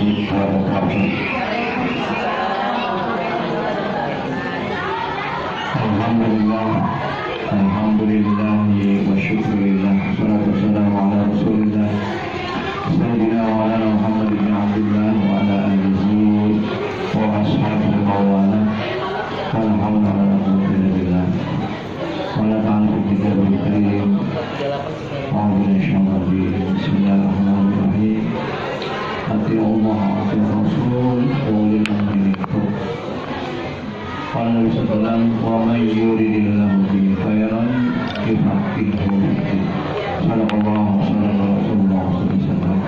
wabarakatuh. Alhamdulillah, alhamdulillah wa syukurillah. Salatu wassalamu ala rasulillah Sayyidina wa ala Muhammad bin Abdullah wa ala alihi wa ashabihi wa wala. Wala hawla wala quwwata illa billah. Wala ta'ala kita berkarim. Bismillahirrahmanirrahim. Ati Allah, ati Rasul, ulil amri minkum. Qala Nabi sallallahu wa may yuridillahu bihi khairan yufaqihuhu fid-din. Sadaqallahu Rasulullah sallallahu alaihi wasallam.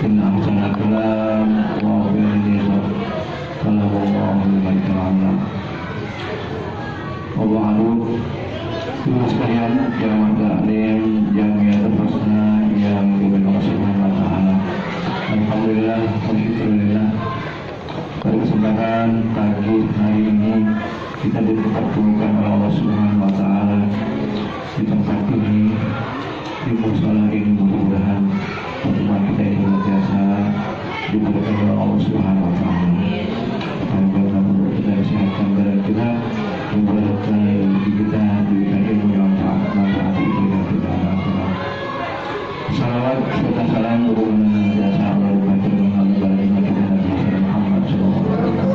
Inna ahsanal kalam wa khairal kalamullah liman ta'ala. Wa ba'du. Ibu sekalian yang taklim yang terhormat yang dimuliakan Allah Subhanahu wa taala. Alhamdulillah wa syukurillah. Pada kesempatan pagi hari ini kita dipertemukan oleh Allah Subhanahu wa taala di tempat ini, di musala ini. Mudah-mudahan pertemuan kita ini senantiasa diberkahi oleh Allah Subhanahu wa taala. Semoga kita sehatkan badan kita, memberkati diri kita, diberikan ilmu yang manfaat kita akhirat. Salawat serta salam kepada jasa Allah Muhammad sallallahu alaihi wasallam,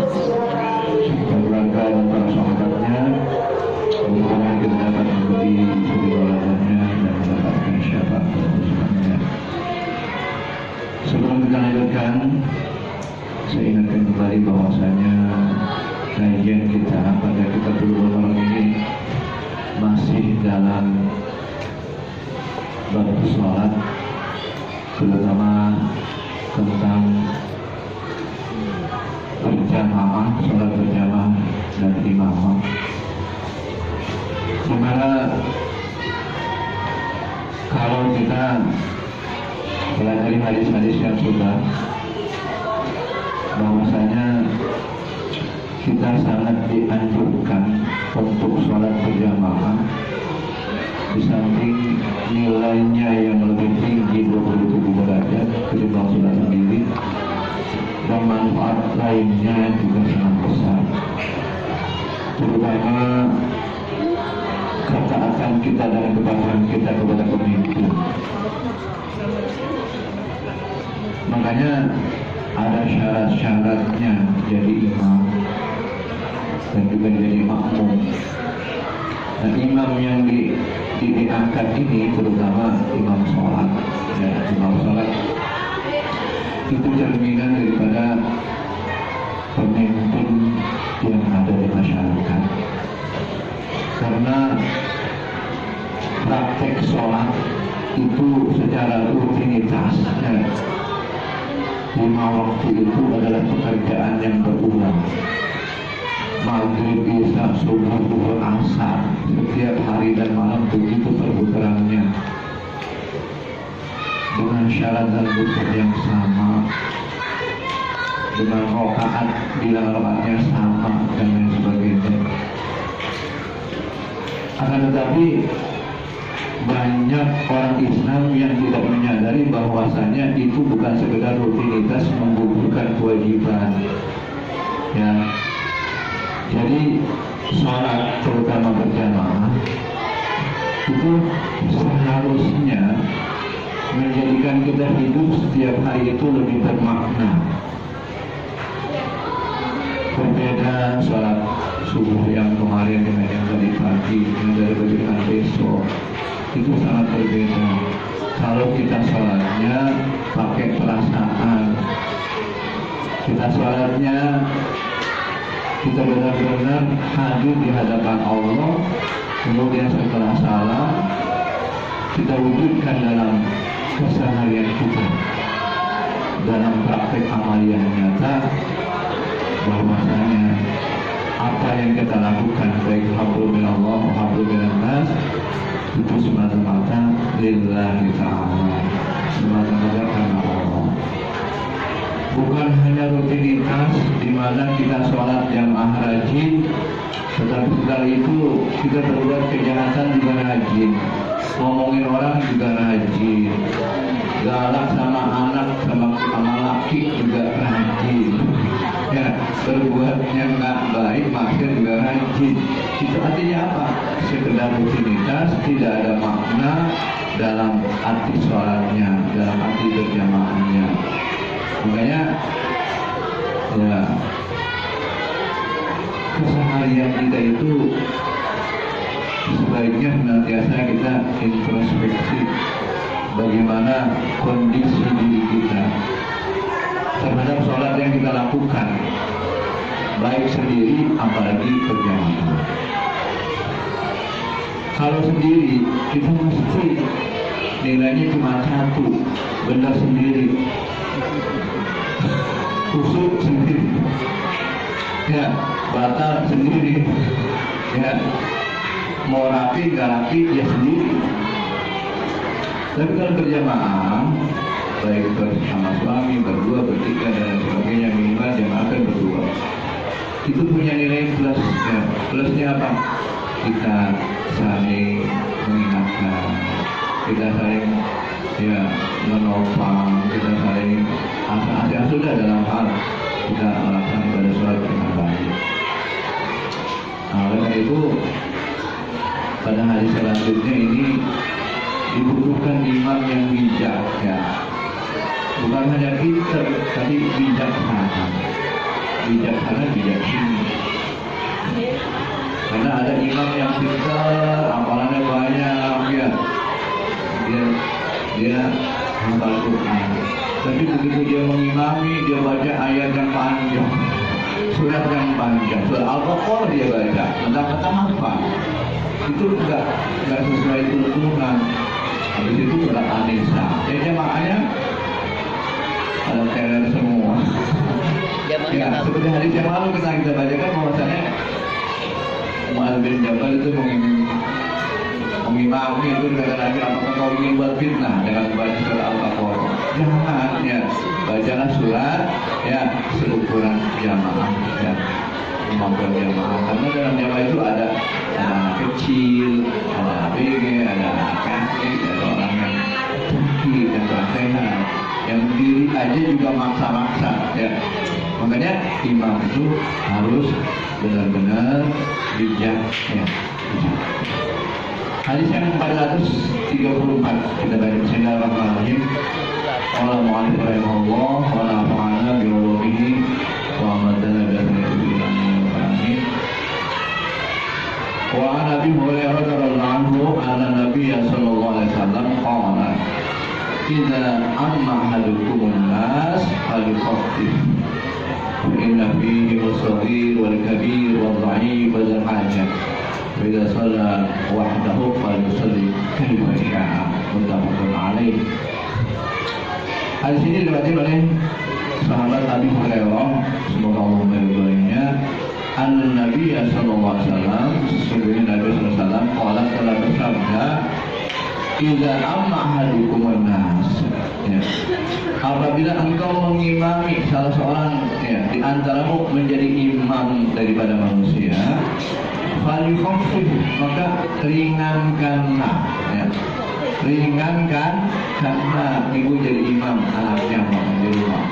keluarga dan para sahabatnya, semoga kita dapat menjadi suriawannya dan mendapatkan syafaat Rasulnya. Sebelum kita lanjutkan, saya ingatkan kembali bahwasanya kajian kita pada kitab Bulughul ini masih dalam bab sholat, terutama tentang berjamaah, sholat berjamaah dan imamah. Dimana kalau kita pelajari hadis-hadis yang sudah, bahwasanya kita sangat dianjurkan untuk sholat berjamaah. Di samping nilainya yang lebih tinggi 27 derajat ketimbang sholat sendiri, dan manfaat lainnya juga sangat besar, terutama ketaatan kita dan kepatuhan kita kepada pemimpin. Makanya ada syarat-syaratnya jadi imam dan juga jadi makmum. Dan imam yang diangkat ini terutama imam sholat, ya, imam sholat itu cerminan daripada pemimpin yang ada di masyarakat. Karena praktek sholat itu secara rutinitasnya 5 waktu itu adalah pekerjaan yang berulang. Maghrib, isya, subuh, zuhur, asar, setiap hari dan malam begitu perputarannya, dengan syarat dan bukti yang sama, dengan rakaat bilang rakaatnya sama dan lain sebagainya. Akan tetapi banyak orang Islam yang tidak menyadari bahwasanya itu bukan sekedar rutinitas menggugurkan kewajiban, ya. Jadi sholat terutama berjamaah itu seharusnya menjadikan kita hidup setiap hari itu lebih bermakna. Berbeda sholat subuh yang kemarin dengan yang tadi pagi, yang dari besok, itu sangat berbeda. Kalau kita sholatnya pakai perasaan, kita sholatnya kita benar-benar hadir di hadapan Allah, kemudian setelah salam kita wujudkan dalam keseharian kita, dalam praktek amal yang nyata, bahwasanya apa yang kita lakukan baik hablum minallah, hablum minannas itu semata-mata lillahi ta'ala, semata-mata karena Allah. Bukan hanya rutinitas di mana kita sholat jamaah rajin, tetapi setelah itu kita berbuat kejahatan juga rajin, ngomongin orang juga rajin, galak sama anak, sama laki berbuat yang nggak baik, maksiat juga rajin. Itu artinya apa? Sekedar rutinitas, tidak ada makna dalam arti sholatnya, dalam arti berjamaahnya. Makanya ya keseharian kita itu sebaiknya senantiasa kita introspeksi bagaimana kondisi diri kita terhadap sholat yang kita lakukan, baik sendiri apalagi berjamaah. Kalau sendiri kita mesti nilainya cuma 1, benar sendiri, kusuk sendiri, ya batal sendiri, ya mau rapi nggak rapi ya sendiri. Tapi kalau berjamaah, baik bersama suami, berdua, bertiga dan sebagainya, minimal jamaah kan berdua, itu punya nilai plus. Ya, plusnya apa? Kita saling mengingatkan, kita saling ya menopang, kita saling asal sudah dalam hal kita melakukan pada sholat dengan baik. Nah, oleh karena itu pada hari selanjutnya ini dibutuhkan imam yang bijak, ya, bukan hanya pintar tapi bijaksana, bijaksana. Karena ada imam yang pintar, hafalannya banyak, ya, dia hafal Quran, tapi begitu dia mengimami, dia baca ayat yang panjang, surat yang panjang, surat Al-Baqarah dia baca, mentang-mentang apa? Itu enggak sesuai tuntunan. Habis itu surat An-Nisa, makanya ada teror semua. Ya, seperti hadis yang lalu kita bacakan bahwasanya Mu'adz bin Jabal itu mengimami itu dengan lagi, apakah kau ingin buat fitnah dengan membaca surat Al-Baqarah? Jangan, ya, bacalah surat ya seukuran jamaah, ya, kemampuan jamaah. Karena dalam jamaah itu ada anak kecil, ada ABG, ada anak kakek, ada orang yang sakit, yang sehat, yang diri aja juga maksa-maksa, ya. Makanya imam itu harus benar-benar bijak, ya. Hadis yang 434 kita baca. Bismillahirrahmanirrahim. Qala mu'allif rahimahullah wa nafa'ana bi ulumihi wa amadana bi amin. Wa an Abi Hurairah radhiyallahu anhu anna Nabiy sallallahu alaihi wasallam qala idza amma ahadukumun nas falyukhaffif inna fihi as-saghir wal kabir wal dha'if wal hajat wa idza shalla wahdahu falyusalli kayfa syaa. Muttafaqun alaih. Hadis ini diriwayatkan oleh sahabat Abi Hurairah, semoga Allah meridhoinya. An-Nabi sallallahu alaihi wasallam, sesungguhnya Nabi sallallahu alaihi wasallam qala, telah bersabda, idza amma ahadukum an-nas, ya, apabila engkau mengimami salah seorang, ya, di antaramu menjadi imam daripada manusia, falyukhaffif, maka ringankanlah, ya, ringankan karena ibu jadi imam, anaknya mau di rumah.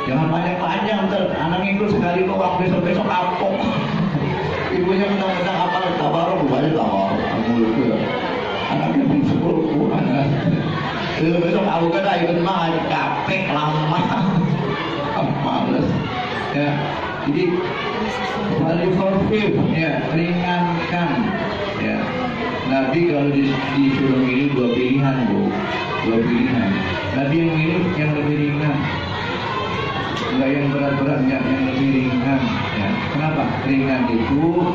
Jangan panjang-panjang, anak ikut sekali doang, besok-besok kapok. Ibunya mentang-mentang apa? Tabarok, rupanya tabarok. Mulut gue. Anaknya bisa anak. Besok aku kan ikut makan, capek lama, males. Ya, jadi falyukhaffif, ya, ringankan. Ya, Nabi kalau disuruh milih dua pilihan, Bu, dua pilihan. Nabi yang milih yang lebih ringan. Enggak yang berat-beratnya, yang lebih ringan, ya. Kenapa? Ringan itu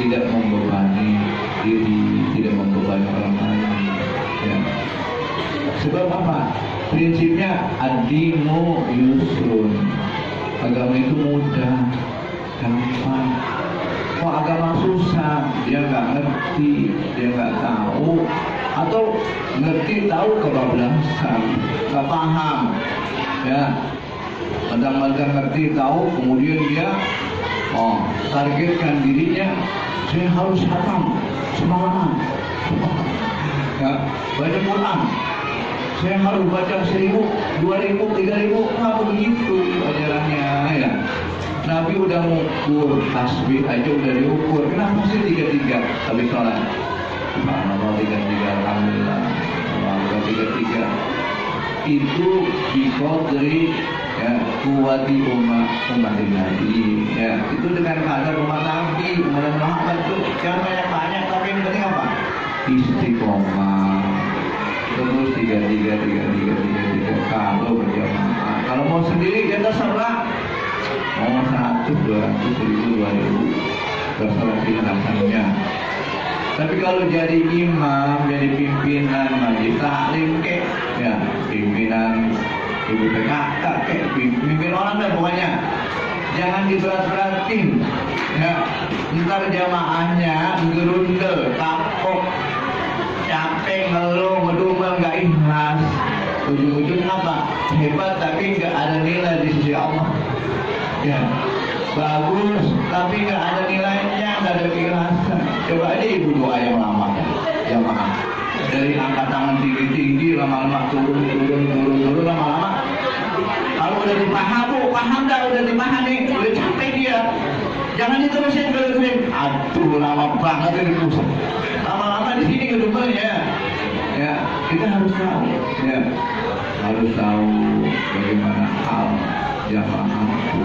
tidak membebani diri, tidak membebani orang lain, ya. Sebab apa? Prinsipnya ad-dinu yusrun, agama itu mudah, gampang. Kok agama susah, dia nggak ngerti, dia nggak tahu, atau ngerti tahu kebablasan, nggak paham, ya. Kadang-kadang ngerti tahu, kemudian dia targetkan dirinya, saya harus hatam semalaman, ya, baca Quran, saya harus baca 1000, 2000, 3000, nggak begitu ajarannya, ya. Nah, Nabi udah mengukur tasbih aja udah diukur. Kenapa sih 3-3 habis sholat? Subhanallah 3-3, alhamdulillah. Alhamdulillah 3-3. Itu biqadri ya kuwati umat Nabi. Ya, itu dengan kadar umat Nabi, umat Muhammad itu jangan banyak-banyak, tapi yang penting apa? Istiqomah. Terus 3-3 kalau berjamaah. Kalau mau sendiri ya terserah. Mau 100, 200, 1000, 2000 terserah pilihannya. Tapi kalau jadi imam, jadi pimpinan majelis taklim kek, ya pimpinan ibu PKK kek, pimpin orang dah pokoknya. Jangan diberat-beratin. Ya, ntar jamaahnya gerundel, kapok, capek, ngeluh, ngedumel, nggak ikhlas. Ujung-ujungnya apa? Hebat tapi nggak ada nilai di sisi Allah. Ya, bagus tapi nggak ada nilainya, nggak ada keikhlasan. Coba aja ibu doa yang lama ya maaf, dari angkat tangan tinggi lama-lama turun lama-lama. Kalau udah paham dah, udah dipahami, udah capek dia, jangan diterusin gelutin. Aduh lama banget ini pusat, lama-lama di sini gelutannya. Ya, kita harus tahu, ya harus tahu bagaimana hal jamaah itu.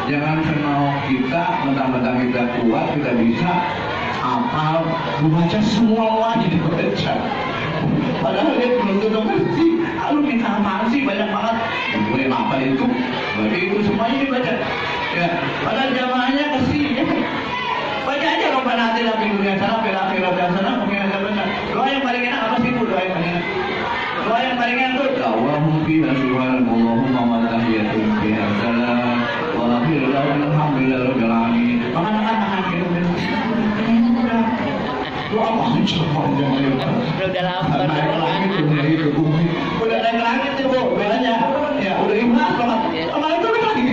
Jangan semau kita, mentang-mentang kita kuat, kita bisa apal, membaca semua wajib dibaca. Padahal dia belum tentu ngerti. Lu minta apaan sih, banyak banget. Boleh apa itu? Bagi itu semuanya dibaca. Ya, padahal jamaahnya kesian. Baca aja Rabbana atina fid dunya hasanah wa fil akhirati hasanah wa qina adzabannar. Doa yang paling enak apa sih Bu? Doa yang paling enak. Doa yang paling enak tuh Allahumma fiha subhanallahumma wa tahiyyatun fiha salam. Alhamdulillah rabbil alamin. Makan gitu. Doa apa aja udah lapar. Naik langit itu bumi. Udah naik langit itu Bu, bedanya. Ya, udah ikhlas banget. Sama itu lagi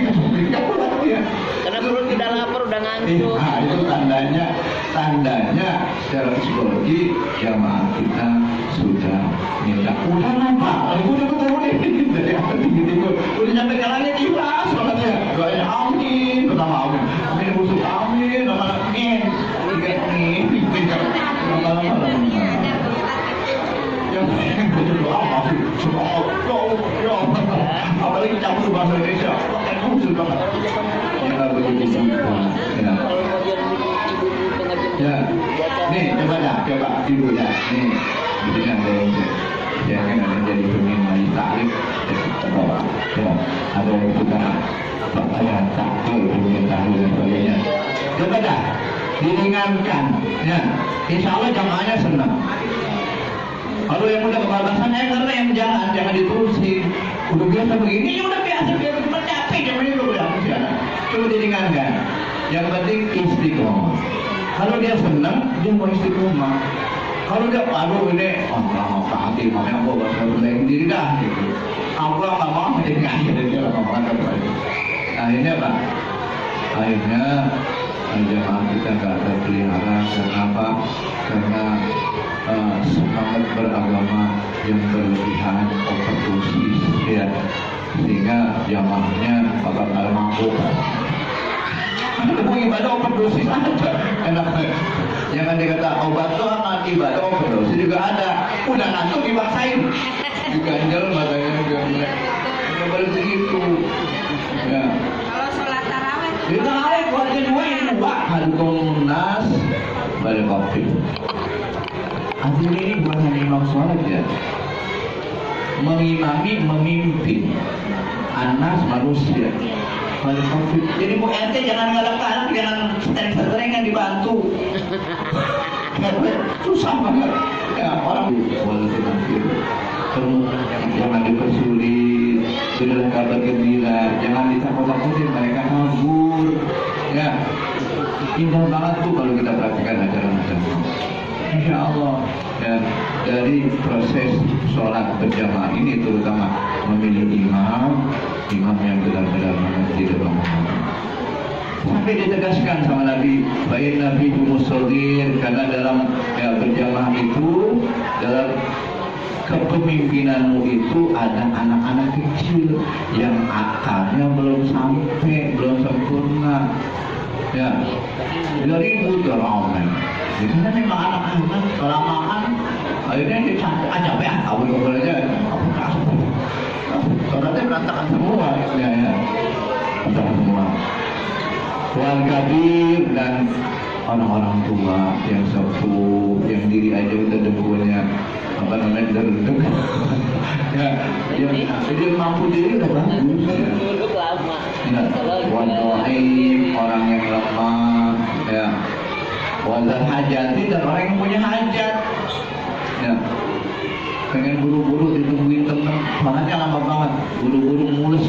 ya. Karena perut kita lapar udah ngantuk. Nah, itu tandanya secara psikologi jamaah kita sudah minta udah apa? Udah ketemu nih dari apa tinggi udah nyampe ke langit ikhlas banget ya. Doanya amin, pertama amin musuh amin, amin, tiga amin, lama-lama. Yang betul doa apa sih? Ya, apalagi campur bahasa Indonesia, kamu sudah ya begitu ya. Ya, nih coba tidur ya. Nih, jadi ada yang kan ada jadi pemimpin majelis taklim, ya, ada yang suka pertanyaan taklim, punya tahu dan sebagainya. Coba dah diringankan, ya. Insya Allah jamaahnya senang. Kalau yang udah kebablasan karena yang jangan diterusin. Udah biasa begini, ya udah biasa cuma capek zaman ini udah ya. Coba diringankan. Yang penting istiqomah. Kalau dia senang, dia mau istiqomah. Kalau dia aduh ini mau hati makanya aku bakal belain diri dah gitu. Aku nggak mau jadi akhirnya dia lama banget apa. Akhirnya apa? Akhirnya jamaah kita nggak terpelihara. Karena apa? Karena semangat beragama yang berlebihan, overdosis ya, sehingga jamaahnya bakal nggak mampu. Mau ibadah overdosis ada, enak. Jangan dikata obat tuh anak ibadah overdosis juga ada. Udah ngantuk dipaksain, diganjel matanya nggak boleh segitu. Ya. Kalau sholat taraweh, di taraweh keluarga dua yang dua, hadum nas, balik kopi. Artinya ini bukan hanya imam sholat ya, mengimami, memimpin anas manusia. Balik konflik. Jadi Bu RT jangan galak-galak, jangan sering-sering dibantu. Susah banget. Ya orang jangan dipersulit, berilah kabar gembira, jangan ditakut-takutin mereka kabur. Ya, indah banget tuh kalau kita perhatikan ajaran agama. Insya Allah. Dan dari proses sholat berjamaah ini terutama memilih imam yang benar-benar mengerti dalam agama. Sampai ditegaskan sama Nabi, baik Nabi Musodir, karena dalam berjamaah itu dalam kepemimpinanmu itu ada anak-anak kecil yang akalnya belum sampai, belum sempurna. Ya, ribut ramai. Itu kan memang anak-anak kelamaan. Akhirnya dia capek kabur aja. Soalnya berantakan semua, ya, berantakan semua. Wal kabir dan orang-orang tua yang sepuh, yang diri aja udah dengkulnya apa namanya derdek. Ya, dia mampu diri udah bagus. Ya, wadoaim orang yang lemah, ya, wazal hajati dan orang yang punya hajat, ya, pengen buru-buru ditungguin temen, makanya lama banget, buru-buru mulus.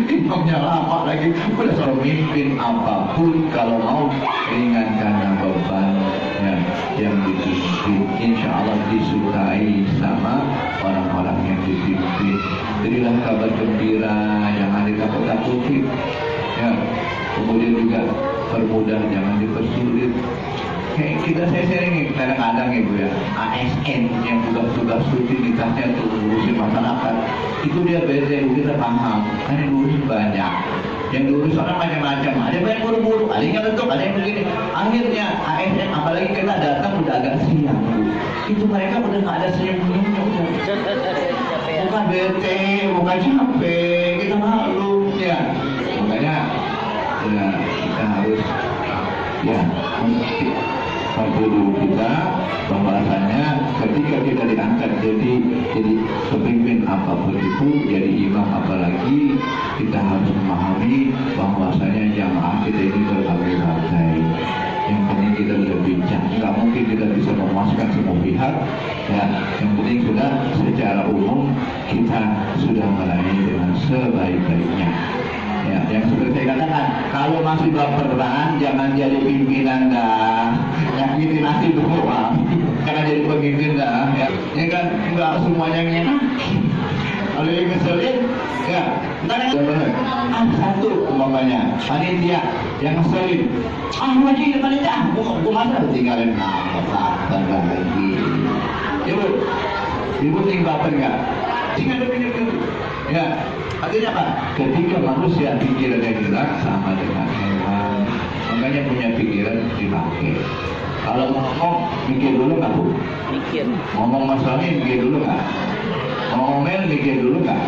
Imamnya lama lagi, udah selalu mimpin apapun kalau mau ringankan beban ya, yang dipimpin, insya Allah disukai sama orang-orang yang dipimpin. Berilah kabar gembira, jangan ditakut-takuti. Ya, kemudian juga permudah, jangan dipersulit. Kayak kita saya sering kadang-kadang ibu ya, ASN yang tugas-tugas rutin nikahnya untuk ngurusin masyarakat, itu dia beda, kita paham, kan yang diurus banyak, yang diurus orang macam-macam, ada yang buru-buru, ada yang ngelentuk, ada yang begini. Akhirnya ASN, apalagi kita datang udah agak siang, itu mereka udah nggak ada senyum-senyumnya, bukan bete, bukan capek, kita malu ya, makanya ya kita harus ya dulu kita bahwasanya ketika kita diangkat jadi pemimpin apapun itu, jadi imam apalagi, kita harus memahami bahwasanya jamaah kita ini berbagai-bagai. Yang penting kita sudah bincang, nggak mungkin kita bisa memuaskan semua pihak ya. Yang penting sudah secara umum kita sudah melayani dengan sebaik-baiknya. Ya, yang seperti saya katakan, kalau masih baperan jangan jadi pimpinan dah, nyakitin hati doang, jangan jadi pemimpin dah. Ya, ini kan nggak semuanya enak. Kalau yang ngeselin, ya, ntar satu umpamanya panitia yang ngeselin, wajib panitia, gua masa tinggalin apa lagi. Ibu tinggal baper nggak? Tinggal dulu. Ya, artinya apa? Ketika manusia pikirannya gerak sama dengan hewan, makanya punya pikiran dipakai. Kalau ngomong mikir dulu nggak bu? Mikir. Ngomong masalahnya mikir dulu nggak? Mau ngomel mikir dulu nggak?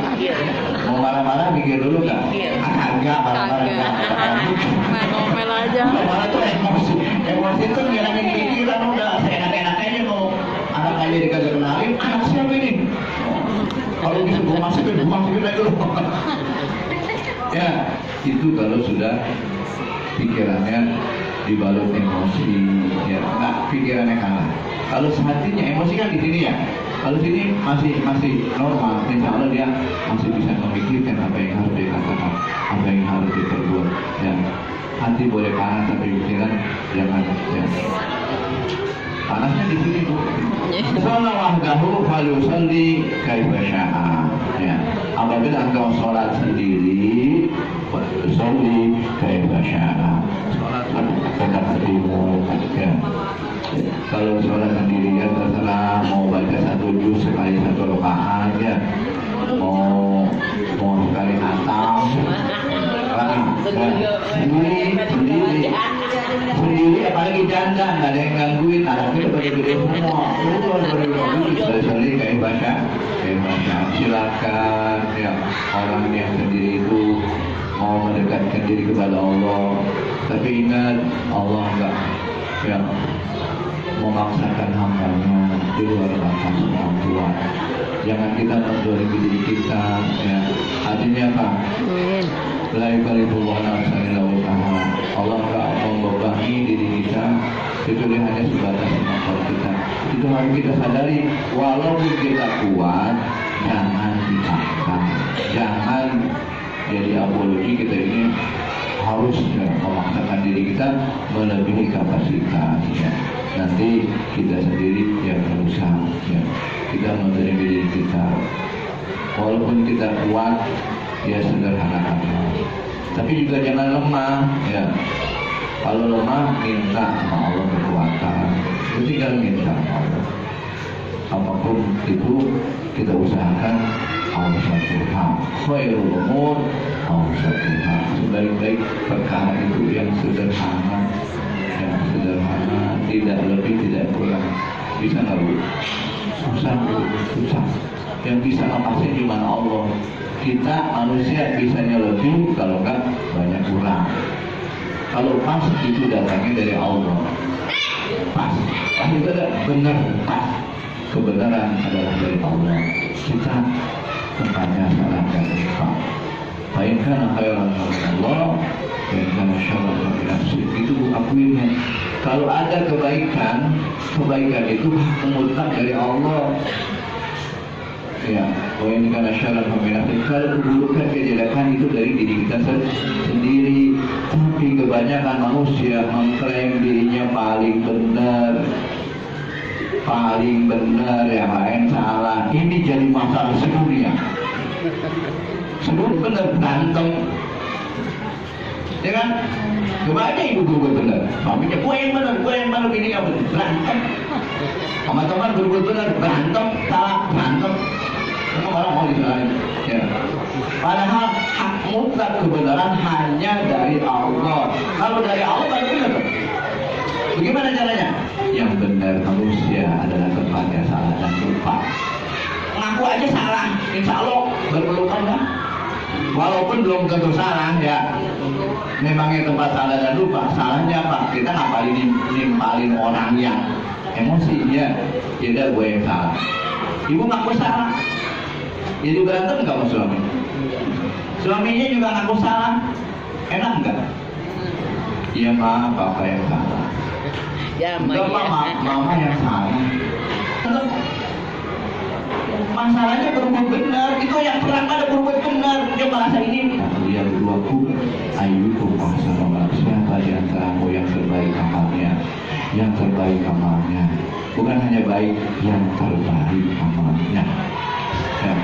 Mau marah-marah mikir dulu nggak? Agak marah-marah nggak? Ngomel aja. Marah tuh emosi itu ngilangin pikiran udah. Seenak-enak aja mau anak aja dikagak kenalin, anak siapa ini? Kalau bisa gue masukin aja dulu. Ya, itu kalau sudah pikirannya dibalut emosi, ya, enggak, pikirannya kalah. Kalau hatinya emosi kan di sini ya. Kalau sini masih normal, insya Allah dia masih bisa memikirkan apa yang harus dikatakan, apa yang harus diperbuat. Ya, hati boleh panas tapi pikiran jangan. Ya. Panasnya di sini bu. Sholat wahdahu falyusalli kaifa syaa. Ya, apabila engkau sholat sendiri, falyusalli kaifa syaa. Sholat dekat hatimu. Ya. Kalau sholat sendiri ya terserah, mau baca satu juz sekali satu rakaat ya, mau sekali hatam, sendiri apalagi janda, nggak ada yang gangguin, anaknya pada gede semua, itu sekali kayak baca, silakan ya, orang yang sendiri itu mau mendekatkan diri kepada Allah, tapi ingat Allah enggak ya memaksakan hambanya di luar batas kemampuan. Jangan kita mendolimi diri kita ya. Artinya apa? La yukallifu nafsan illa wus'aha. Allah enggak membebani diri kita kecuali hanya sebatas kemampuan kita. Itu harus kita sadari. Walaupun kita kuat, jangan dipaksa. Jangan jadi apologi kita ini harus ya, memaksakan diri kita melebihi kapasitas ya. Nanti kita sendiri yang berusaha ya. Kita menerima diri kita walaupun kita kuat ya, sederhana tapi juga jangan lemah ya. Kalau lemah minta sama Allah kekuatan, itu tinggal minta sama Allah. apapun itu kita usahakan awsatuha khairul umur awsatuha, sebaik-baik perkara itu yang sederhana, tidak lebih tidak kurang. Bisa nggak Bu? Susah. Yang bisa ngatasin cuma Allah. Kita manusia bisanya lebih, kalau nggak banyak kurang. Kalau pas itu datangnya dari Allah. Pas itu ada benar, pas. Kebenaran adalah dari Allah. Kita tempatnya salahkan lupa. Baikkan khairan Allah, baikkan syarran min nafsi. Itu akuinnya. Kalau ada kebaikan itu mutlak dari Allah. Ya, ini karena syarran min nafsi. Kalau keburukan kejelekan itu dari diri kita sendiri. Tapi kebanyakan manusia mengklaim dirinya paling benar, yang lain salah. Ini jadi masalah sedunia. Sedunia benar berantem, ya kan? Kebanyakan ibu gue benar, suaminya gue yang benar, ini yang benar, berantem. Sama teman gue benar, berantem, salah, berantem. Semua orang mau disalahin. Ya. Padahal hak mutlak kebenaran hanya dari Allah. Kalau dari Allah baru benar. Bagaimana caranya? Yang benar manusia adalah tempatnya salah dan lupa. Ngaku aja salah, insya Allah berpelukan dah. Walaupun belum tentu salah ya. Memangnya tempat salah dan lupa. Salahnya apa? Kita nimpalin orang yang emosi ya. Jadi gue yang salah. Ibu ngaku salah. Jadi berantem nggak sama suami? Suaminya juga ngaku salah. Enak nggak? Iya maaf, bapak yang salah. Ya, mama yang salah. Masalahnya berbuat benar, itu yang perang ada berbuat benar. Dia merasa ini. Yang keduaku, ayyukum ahsanu amala. Siapa di antaramu yang terbaik amalnya? Bukan hanya baik, yang terbaik amalnya. Ya.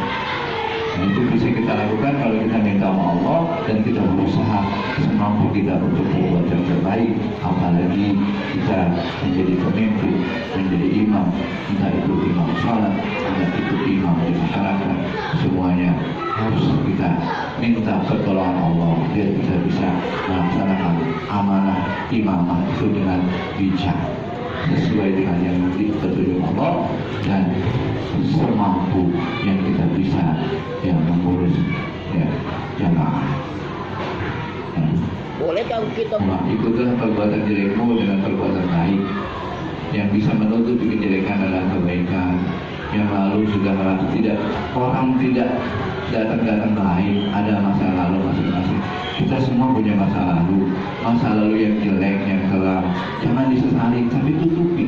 Nah, itu bisa kita lakukan kalau kita minta sama Allah dan kita berusaha semampu kita untuk membuat yang terbaik. Apalagi kita menjadi pemimpin, menjadi imam, entah itu imam salat, entah itu imam di masyarakat, semuanya harus kita minta pertolongan Allah biar kita bisa melaksanakan amanah imamah itu dengan bijak, sesuai dengan yang dipetunjuk Allah dan semampu yang kita bisa yang mengurus ya jamaah. Boleh kalau kita ikutlah perbuatan jelekmu dengan perbuatan baik. Yang bisa menutup kejelekan adalah kebaikan. Yang lalu sudah orang tidak datang baik, ada masa lalu masing-masing. Kita semua punya masa lalu yang jelek, yang kelam. Jangan disesali, tapi tutupi.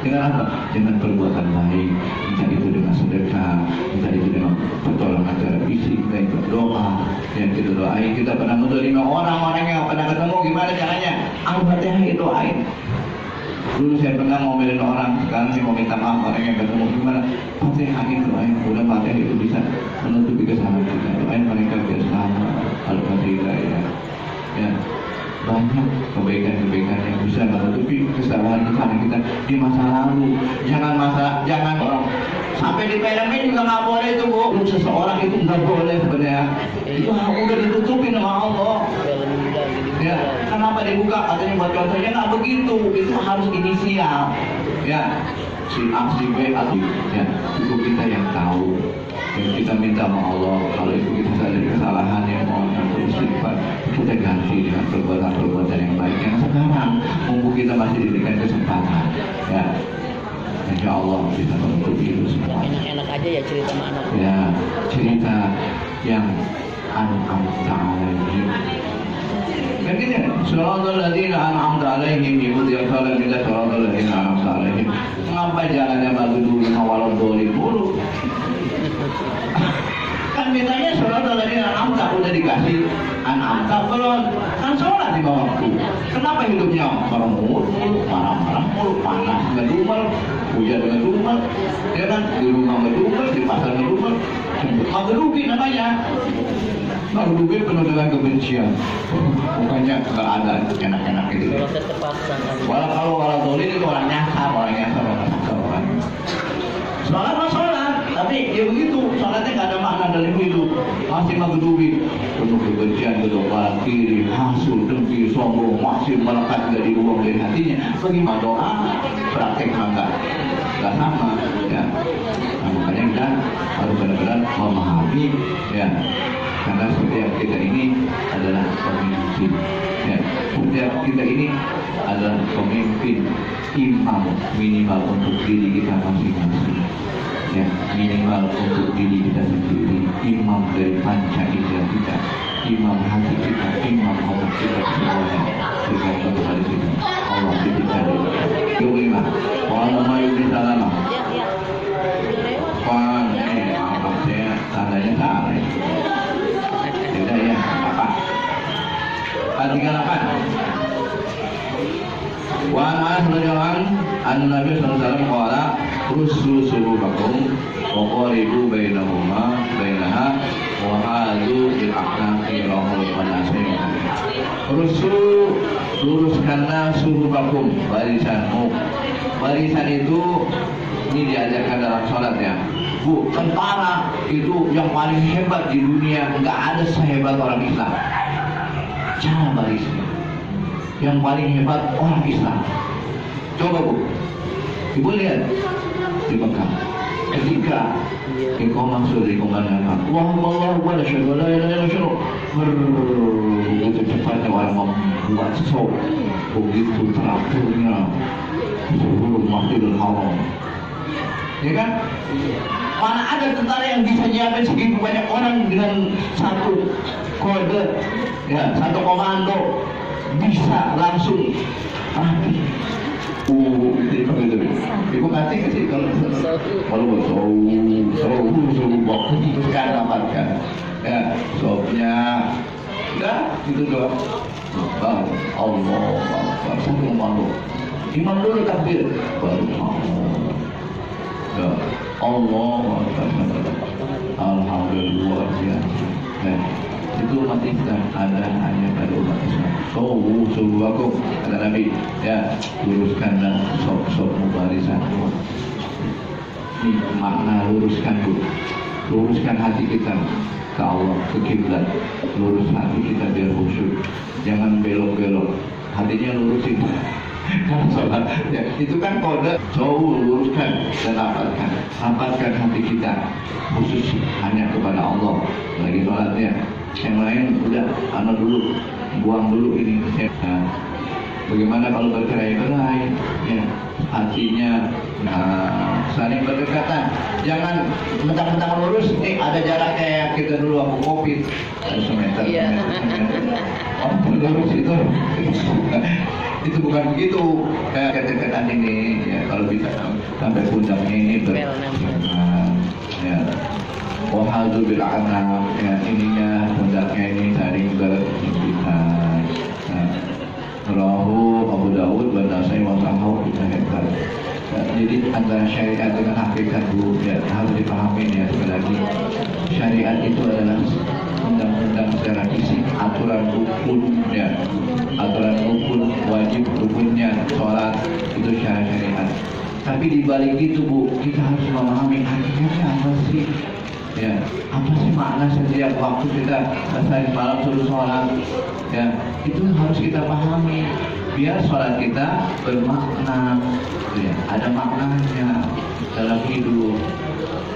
Dengan apa? Dengan perbuatan baik. Entah itu dengan sedekah, entah itu dengan pertolongan cara fisik, entah itu doa. Yang kita doain, kita pernah mendolimi orang yang pernah ketemu, gimana caranya? Al-Fatihah itu doain. Dulu saya pernah ngomelin orang, sekarang saya mau minta maaf orang yang ketemu, gimana? Fatihah itu doain, udah Fatihah itu bisa menutupi kesalahan kita. Doain mereka biar selamat. Al-Fatihah ya. Banyak kebaikan-kebaikan yang bisa menutupi kesalahan-kesalahan kita di masa lalu. Jangan orang sampai di filmin juga nggak boleh itu Bu. Seseorang itu nggak boleh sebenarnya. Itu udah ditutupin sama Allah. Ya, kenapa dibuka? Katanya buat contohnya nggak begitu. Itu harus inisial. Ya, si A, si B, atau ya itu kita yang tahu. Dan kita minta sama Allah kalau itu kita sadari kesalahan yang mau istighfar, kita ganti dengan perbuatan yang baik yang sekarang mumpung kita masih diberikan kesempatan ya, insya Allah bisa menutupi itu semua. Enak aja ya cerita sama anak Ya, cerita yang an'amta alaihim. Kan gini, suratul ladzina an'amta alaihim, ibu yang salah kita suratul ladzina an'amta alaihim. Mengapa jalannya bagi dulu ngawalon dolim mulu? Kan mintanya suratul ladzina an'amta udah dikasih, an'amta belum, kan sholat di waktu. Kenapa hidupnya mulu, marah-marah mulu, panas ngedumel, hujan ngedumel, ya kan, di rumah ngedumel, di pasar ngedumel, magerugi namanya. Magerugi penuh dengan kebencian. Bukannya nggak ada enak-enak gitu. Walau dolim itu orang nyasar, orang Sholat mah sholat, tapi ya begitu, sholatnya nggak ada makna dalam hidup. Masih magdubi, penuh kebencian, kedokteran, kiri, hasut, dengki, sombong, masih melekat dari ruang dari hatinya. Bagaimana doa, praktek enggak sama, ya. Nah, makanya kita harus benar-benar memahami, ya. Karena setiap kita ini adalah pemimpin, ya. Setiap kita ini adalah pemimpin, imam minimal untuk diri kita masing-masing, ya, minimal untuk diri kita sendiri, imam dari panca indera kita, imam hati kita, imam otak kita semuanya. Tergantung kepada kita. Allah berikan. Kelima, walau mayu di salama. Pan, apa saya tandanya salah. Tidak ya, apa? 38. Wa Anas radhiyallahu anhu Nabi sallallahu alaihi wasallam qala russu subuhakum wa qaribu bainaha wa hadu bil aqnaqi rahul wa nasai. Russu, luruskanlah subuhakum, barisanmu. Barisan itu ini diajarkan dalam sholat, ya. Bu, tentara itu yang paling hebat di dunia, nggak ada sehebat orang Islam. Cara barisnya yang paling hebat orang Islam. Coba Bu, Ibu lihat di Mekah ketika iqamah sudah dikumandangkan, Allahu Akbar, asyhadu an la ilaha illallah, begitu cepatnya orang membuat show, begitu teraturnya seluruh Masjidil Haram, ya kan? Mana ada tentara yang bisa nyiapin segitu banyak orang dengan satu kode, ya, satu komando, bisa langsung rapi. Itu ibu kasih ke sih kalau waktu itu kan dapatkan, ya, sopnya, udah itu doang. Allah, satu komando, imam dulu takbir, baru Allah, alhamdulillah, ya. Itu umat Islam, ada hanya pada umat Islam. Subuh aku, kata Nabi, ya, luruskanlah sop-sopmu barisanmu. Ini makna luruskan Bu, luruskan hati kita ke Allah, ke kiblat. Lurus hati kita biar khusyuk, jangan belok-belok, hatinya lurusin. Karena sholat, ya, itu kan kode. Luruskan dan rapatkan hati kita khusus hanya kepada Allah. Lagi sholatnya, yang lain udah anak dulu, buang dulu ini, ya. Nah, bagaimana kalau bercerai-berai, ya, hatinya, nah, saling berdekatan, jangan mentang-mentang lurus, ada jaraknya, ya, kita dulu aku COVID semeter, lurus itu bukan begitu, kayak kedekatan ini, ya, kalau bisa sampai pundaknya ini ya, wahadu bil a'naq, ya, ininya pundaknya ini saling berhimpitan. Rawahu Abu Dawud wa Nasai wa Sahahu kita hebat. Jadi antara syariat dengan hakikat Bu, ya, harus dipahami, ya. Sekali lagi, syariat itu adalah undang-undang secara fisik, aturan rukun, ya, aturan rukun wajib rukunnya sholat itu syariat. Tapi di balik itu Bu, kita harus memahami hakikatnya apa sih, ya, apa sih makna setiap waktu kita selesai malam suruh sholat, ya, itu harus kita pahami biar sholat kita bermakna, ya, ada maknanya dalam hidup.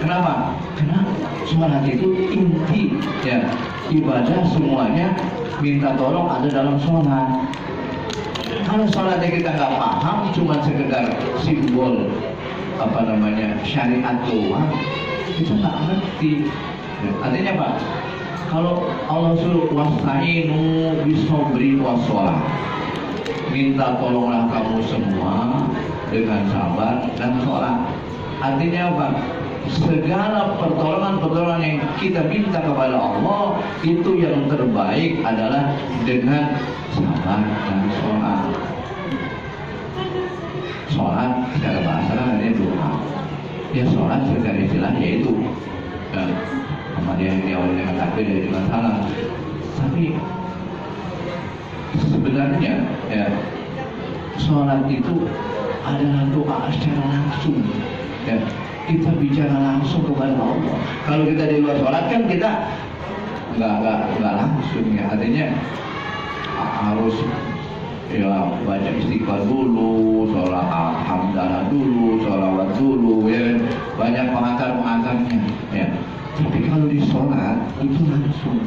Kenapa? Karena sholat itu inti, ya, ibadah semuanya minta tolong ada dalam sholat. Kalau sholatnya kita nggak paham, cuma sekedar simbol apa namanya syariat doang, kita nggak ngerti. Ya, artinya apa? Kalau Allah suruh wasta'inu bisobri wassalah, minta tolonglah kamu semua dengan sabar dan sholat. Artinya apa? Segala pertolongan yang kita minta kepada Allah itu yang terbaik adalah dengan sabar dan sholat. Sholat secara bahasa namanya doa. Ya, sholat secara istilah yaitu dia yang diawali dengan takbir dari masalah. Tapi sebenarnya, ya, sholat itu adalah doa secara langsung, ya. kita bicara langsung kepada Allah. Kalau kita di luar sholat kan kita nggak langsung ya, artinya harus ya baca istighfar dulu, sholat hamdalah dulu, sholawat dulu, ya banyak pengantar-pengantarnya ya. Tapi kalau di sholat itu langsung,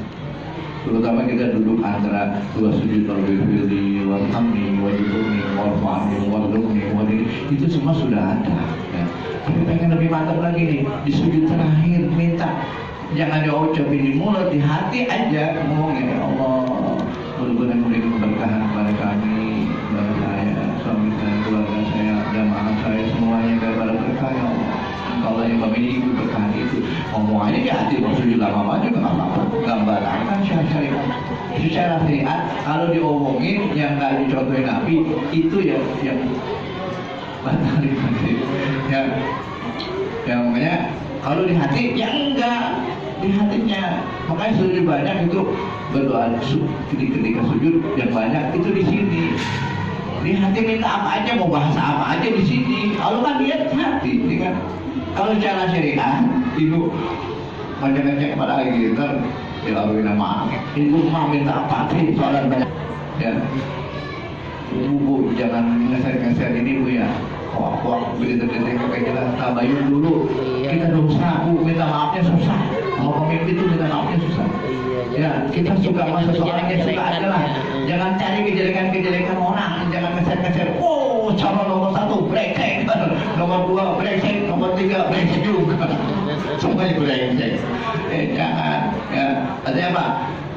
terutama kita duduk antara dua sujud al-fili, warhamni, wajibuni, warfa'ni, warlumni, itu semua sudah ada ya. Tapi pengen lebih mantap lagi nih, di sujud terakhir minta, jangan diucapin di mulut, di hati aja ngomongin, ya Allah, mudah-mudahan memberikan keberkahan kepada kami, kepada saya, suami saya, keluarga saya, jamaah saya, semuanya kepada berkah ya Allah. Kalau yang memiliki keberkahan itu, ngomong aja di hati, mau sujud lama juga nggak apa-apa, gambaran syariat. Secara syariat, kalau diomongin yang nggak dicontohin Nabi, itu yang batalin nanti. Yang makanya kalau di hati, ya enggak di hatinya. Makanya sujud banyak itu berdoa ketika sujud yang banyak itu di sini. Di hati minta apa aja, mau bahasa apa aja di sini. Kalau kan lihat hati, ya kan. Kalau secara syariat ibu ngecek pada lagi kan, ya kalau nama ibu mau minta apa sih soalan banyak ya. Bu jangan ngeser ini Bu ya. Wah, begitu kayak kita tabayun dulu. Kita dosa, Bu, minta maafnya susah. Mau pemimpin itu minta maafnya susah. Ya, kita suka sama seseorang yang suka aja lah. Jangan cari kejelekan orang, jangan ngeser. Oh, calon nomor 1 brengsek, nomor 2 brengsek, nomor 3 brengsek juga. Semuanya brengsek. Jangan. Ya, artinya apa?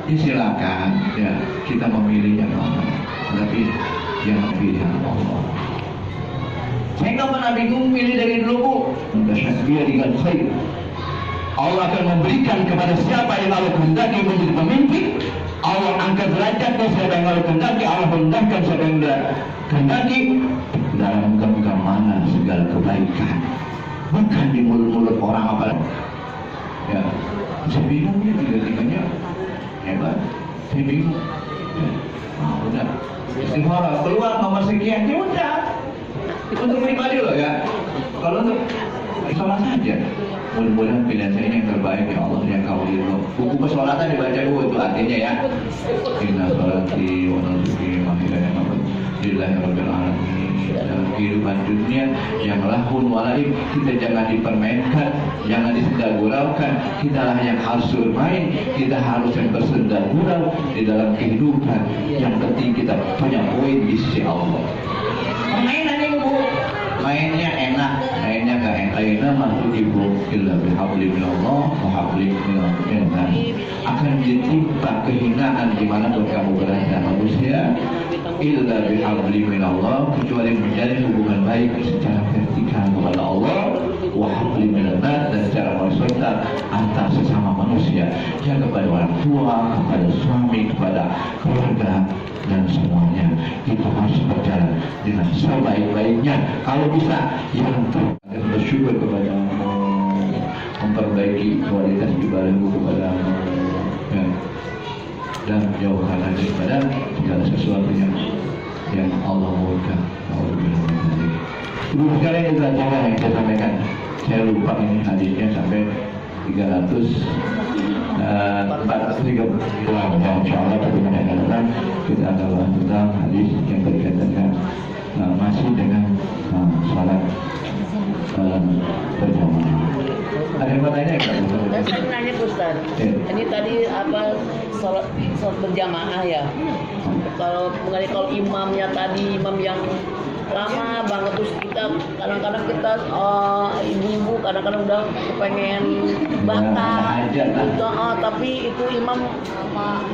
Ya, silakan. Ya, kita memilih yang mana. Tapi jangan pilih Allah. Saya nggak pernah bingung pilih dari dulu Bu. Dia dengan khair. Allah akan memberikan kepada siapa yang Allah kehendaki menjadi pemimpin. Allah angkat derajatnya siapa yang Allah kehendaki. Allah rendahkan siapa yang kehendaki. Dalam genggaman segala kebaikan. Bukan di mulut-mulut orang apa. Ya, saya bingung ya tiga-tiganya hebat. Saya bingung. Ya, udah. Istighfar keluar nomor sekian ya udah. Untuk pribadi loh ya. Kalau untuk sholat saja. Mudah-mudahan pilihan saya yang terbaik ya Allah yang kau ridho. Buku pesolatan dibaca Bu, itu artinya ya. Inna sholati wa nusuki wa mahyaya wa mamati lillahi rabbil alamin. Dalam kehidupan dunia yang lahun walaib, kita jangan dipermainkan, jangan disenda-guraukan. Kita lah yang harus bermain, kita harus yang bersenda-gurau di dalam kehidupan. Yang penting kita punya poin di sisi Allah. Permainan ini Bu, mainnya enak, mainnya gak enak. Aina masuk ibu illa bihabli minallah wa habli minallah akan ditimpa kehinaan di mana pun kamu berada manusia illa bihabli minallah, kecuali menjalin hubungan baik secara vertikal kepada Allah wa habli minallah, dan secara horizontal antar sesama manusia, ya kepada orang tua, kepada suami, kepada keluarga dan semuanya. Itu harus berjalan dengan sebaik-baiknya. Kalau bisa yang bersyukur kepada-Mu, memperbaiki kualitas ibadahku kepada-Mu, ya, dan jauhkan lagi pada segala sesuatu yang Allah murka. Ibu sekalian, itu acara yang saya sampaikan. Saya lupa ini hadisnya sampai 430 ya, insyaallah pada mendengarkan kita akan bahas tentang hadis yang berkaitan dengan masih dengan salat berjamaah. Ada yang mau tanya nggak? Saya nanya Ustaz. Ini tadi apa salat berjamaah ya? Kalau imamnya tadi imam yang lama banget, terus kita kadang-kadang kita ibu-ibu kadang-kadang udah kepengen batal gitu, tapi itu imam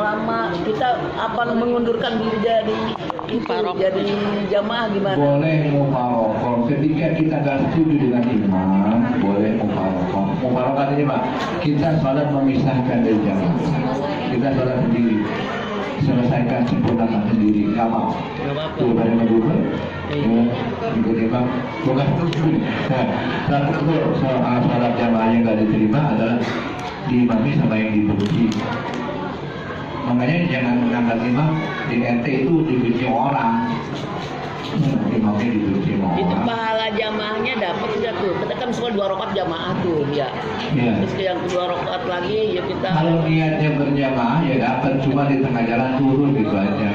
lama, kita apa mengundurkan diri jadi jamaah gimana? Boleh mufarokoh ketika kita gak setuju dengan imam, boleh mufarokoh. Mufarokoh artinya Pak, kita sholat memisahkan dari jamaah, kita sholat sendiri, selesaikan sempurnakan sendiri, nggak mau. Tuh pada ngedubel, ikut imam, bukan tujuh. Nah, satu soal sholat jamaah yang nggak diterima adalah diimami sama yang dibenci. Makanya jangan mengangkat imam di RT itu dibenci orang. imamnya dibenci sama Itu orang. pahala jamaahnya dapat tidak tuh? Kita kan semua 2 rakaat jamaah tuh, ya. Iya. Terus yang kedua rakaat lagi ya kita. Kalau niatnya berjamaah ya dapat, cuma di tengah jalan turun gitu aja.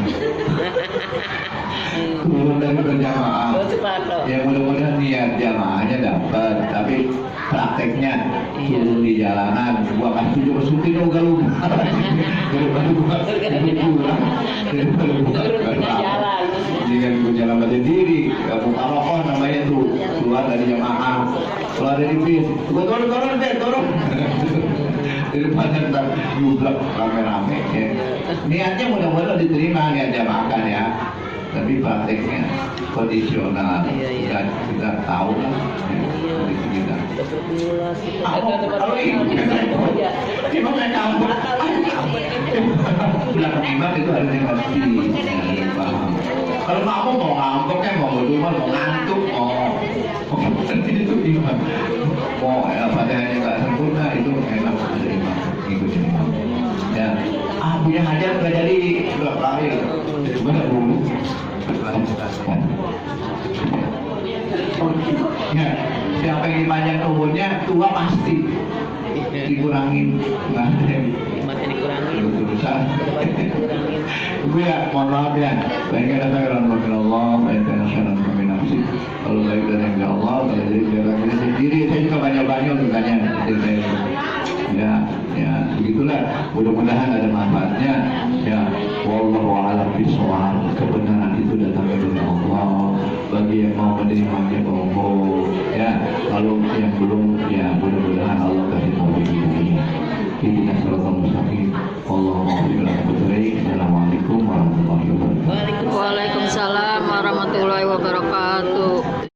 Turun dari berjamaah. Oh, sepatu. Ya mudah-mudahan niat jamaahnya dapat, tapi prakteknya turun di jalanan, gua kasih juga suti dong kalau daripada gua Turun di jalan. Jika gua jalan sendiri, buka rokok namanya tuh keluar dari jamaah, keluar dari bis, gua turun. Daripada ntar jublak rame-rame ya. Niatnya mudah-mudahan diterima niat jamaah kan ya. Tapi prakteknya kondisional, kita tahu lah kondisi kita. Kalau ibu imam naik kampung, bulan imam itu harusnya ngerti, ya, paham. Kalau kamu mau ngambek ya, mau berdoa, mau ngantuk, itu imam. Mau padahanya nggak sempurna itu enak dari imam, ikutin imam. Ya, punya hajat nggak jadi, udah lari, benar dulu. Ya, siapa yang dipanjang umurnya tua pasti dikurangin, nggak ada yang Nikmatnya dikurangin. berusaha. Gue ya, mohon maaf ya, baik ada khairan wa Allah, baik ada khairan wa nafsi. Kalau baik dari Allah, kalau dari diri sendiri, saya juga banyak-banyak untuk tanya dari saya. Ya, begitulah. Mudah-mudahan ada manfaatnya. Ya, wallahu a'lam bishawab. Kebenaran itu datang dari Allah. Bagi yang mau menerimanya monggo. Ya, kalau yang belum, ya mudah-mudahan Allah kasih taufik ini. Kita selalu mustaqim. Allahumma Assalamualaikum warahmatullahi wabarakatuh. Waalaikumsalam.